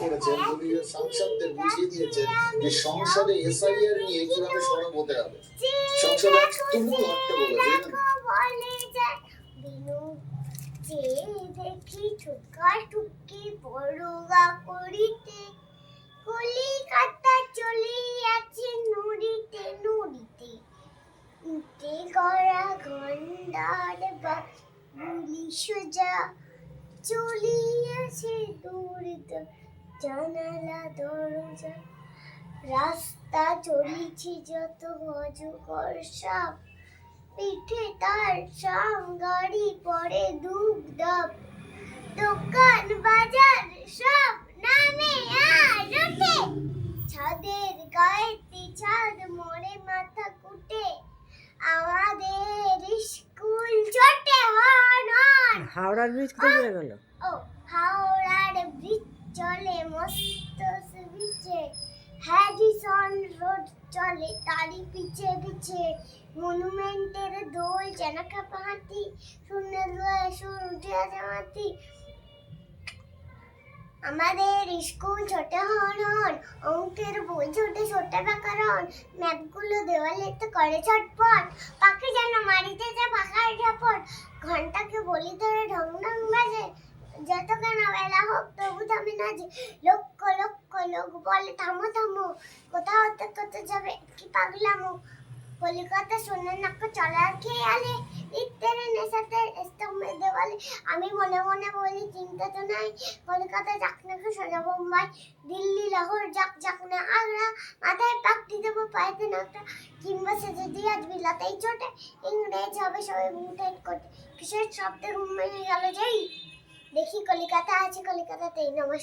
করেছেন, দলীয় সাংসদদের বুঝিয়ে দিয়েছেন যে সংসদে এসআইআর নিয়ে কিভাবে সরব হতে হবে। সংসদে আজ তুমুল হট্টগোল দেখি ঠুকা ঠুকি পড়ুয়া করিতে কলিকাতা চলিয়াছে নুড়িতে নুড়িতে উঠে গড়া ঘন্টার বা গুলি সোজা চলিয়াছে দূরিত জানালা দরজা রাস্তা চলিছে যত অজগর সাপ পিঠে তার সাম গাড়ি পরে ধূপ ধাপ দোকান বাজার সব নামে আর ওঠে ছাদের গায়েতে ছাদ মোড়ে মাথা কুটে আমাদের স্কুল ছোটে হন হাওড়ার ব্রিজ কোথায় চলে গেল? ও হাওড়ার ব্রিজ চলে মস্ত বিচে হ্যারিসন রোড চলে তারি পিছে পিছে মনুমেন্টের দোল জানাকা পাহাতি সুন্দর সূর্য জামাতি আমাদের স্কুল ছোট হন অঙ্কের বই ছোট ছোট ব্যাকরণ ম্যাপগুলো দেওয়ালেতে করে ছটপট পাখি যেন মারিতে যা পাখার ঝাপট ঘন্টাকে বলি ধরে ঢং ঢং বাজে যত কেন বেলা হোক তবু থামে না যে লক্ষ লক্ষ লোক বলে থামো থামো কোথাও হতে কোথাও যাবে কি পাগলামো কলিকাতা সোনার নাক্য চলার খেয়ালে ইত্তের নেশাতে স্তম্ভে দেওয়ালে আমি মনে মনে বলি চিন্তা তো নাই কলকাতা যাক না সোজা বোম্বাই দিল্লি লাহোর যাক যাক না আগ্রা মাথায় পাকটি দেবো পায়েতে নাকটা কিংবা সে যদি আজ বিলাতেই চটে ইংরেজ হবে সবাই মুঠাই কোটে কিসের শব্দে ঘুম ভেঙে গেল যেই দেখি কলিকাতা আছে কলিকাতাতেই নমস্কার।